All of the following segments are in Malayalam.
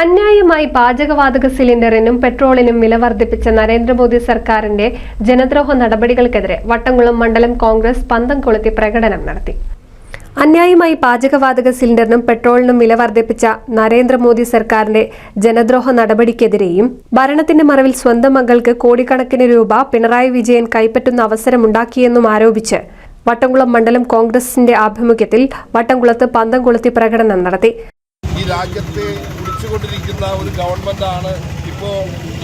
അന്യായമായി പാചകവാതക സിലിണ്ടറിനും പെട്രോളിനും വില വർദ്ധിപ്പിച്ച നരേന്ദ്രമോദി സർക്കാരിന്റെ ജനദ്രോഹ നടപടികൾക്കെതിരെ വട്ടംകുളം മണ്ഡലം കോൺഗ്രസ് പന്തം കൊളുത്തി പ്രകടനം നടത്തി. അന്യായമായി പാചകവാതക സിലിണ്ടറിനും പെട്രോളിനും വില വർദ്ധിപ്പിച്ച നരേന്ദ്രമോദി സർക്കാരിന്റെ ജനദ്രോഹ നടപടിക്കെതിരെയും ഭരണത്തിന്റെ മറവിൽ സ്വന്തം മകൾക്ക് കോടിക്കണക്കിന് രൂപ പിണറായി വിജയൻ കൈപ്പറ്റുന്ന അവസരമുണ്ടാക്കിയെന്നും ആരോപിച്ച് വട്ടംകുളം മണ്ഡലം കോൺഗ്രസിന്റെ ആഭിമുഖ്യത്തിൽ വട്ടംകുളത്ത് പന്തം കൊളുത്തി പ്രകടനം നടത്തി. ഈ രാജ്യത്തെ കുടിച്ചുകൊണ്ടിരിക്കുന്ന ഒരു ഗവൺമെന്റാണ് ഇപ്പോൾ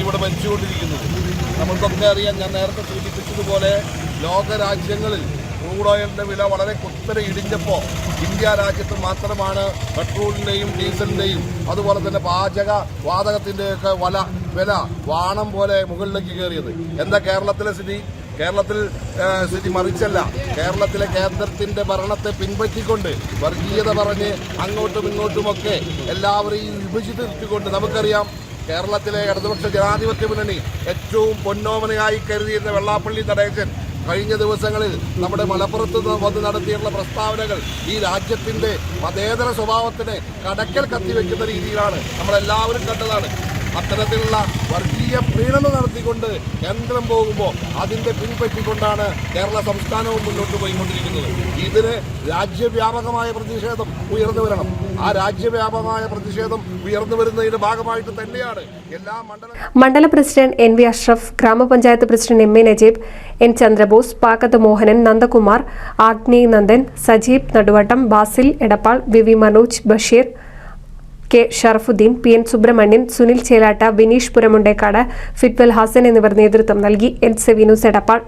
ഇവിടെ ഭരിച്ചുകൊണ്ടിരിക്കുന്നത്. നമ്മൾക്കൊക്കെ അറിയാം, ഞാൻ നേരത്തെ സൂചിപ്പിച്ചതുപോലെ ലോകരാജ്യങ്ങളിൽ ക്രൂഡ് ഓയിലിൻ്റെ വില വളരെ കുത്തനെ ഇടിഞ്ഞപ്പോൾ ഇന്ത്യ രാജ്യത്ത് മാത്രമാണ് പെട്രോളിൻ്റെയും ഡീസലിൻ്റെയും അതുപോലെ തന്നെ വാതകത്തിൻ്റെയൊക്കെ വില വാണം പോലെ മുകളിലേക്ക് കയറിയത്. എന്താ കേരളത്തിലെ സ്ഥിതി? കേരളത്തിൽ സ്ഥിതി മറിച്ചല്ല. കേരളത്തിലെ കേന്ദ്രത്തിന്റെ ഭരണത്തെ പിൻപറ്റിക്കൊണ്ട് വർഗീയത പറഞ്ഞ് അങ്ങോട്ടും ഇങ്ങോട്ടുമൊക്കെ എല്ലാവരെയും വിഭജിച്ചിട്ടുകൊണ്ട് നമുക്കറിയാം, കേരളത്തിലെ ഇടതുപക്ഷ ജനാധിപത്യ മുന്നണി ഏറ്റവും പൊന്നോമനയായി കരുതിയിരുന്ന വെള്ളാപ്പള്ളി നടേശൻ കഴിഞ്ഞ ദിവസങ്ങളിൽ നമ്മുടെ മലപ്പുറത്ത് വന്ന് നടത്തിയിട്ടുള്ള പ്രസ്താവനകൾ ഈ രാജ്യത്തിന്റെ മതേതര സ്വഭാവത്തിന് കടക്കൽ കത്തിവെക്കുന്ന രീതിയിലാണ് നമ്മളെല്ലാവരും കണ്ടതാണ്. അത്തരത്തിലുള്ള വർഗീയ പ്രീണനം നടത്തിക്കൊണ്ട് കേന്ദ്രം പോകുമ്പോൾ അതിൻ്റെ പിൻപറ്റിക്കൊണ്ടാണ് കേരള സംസ്ഥാനവും മുന്നോട്ട് പോയിക്കൊണ്ടിരിക്കുന്നത്. ഇതിന് രാജ്യവ്യാപകമായ പ്രതിഷേധം ഉയർന്നു വരണം. ആ രാജ്യവ്യാപകമായ പ്രതിഷേധം ഉയർന്നു വരുന്നതിന്റെ ഭാഗമായിട്ട് തന്നെയാണ് എല്ലാ മണ്ഡല പ്രസിഡന്റ് എൻ വി അഷ്റഫ്, ഗ്രാമപഞ്ചായത്ത് പ്രസിഡന്റ് എം എ നജീബ്, എൻ ചന്ദ്രബോസ്, പാക്കത്ത് മോഹനൻ, നന്ദകുമാർ, ആഗ്നേയ് നന്ദൻ, സജീബ് നടുവട്ടം, ബാസിൽ എടപ്പാൾ, വി വി മനോജ്, ബഷീർ, കെ ഷറഫുദ്ദീൻ, പി എൻ സുബ്രഹ്മണ്യൻ, സുനിൽ ചേലാട്ട, വിനീഷ് പുരമുണ്ടേക്കാട്, ഫിറ്റ്വൽ ഹാസൻ എന്നിവർ നേതൃത്വം നൽകി. N CV news Edappal.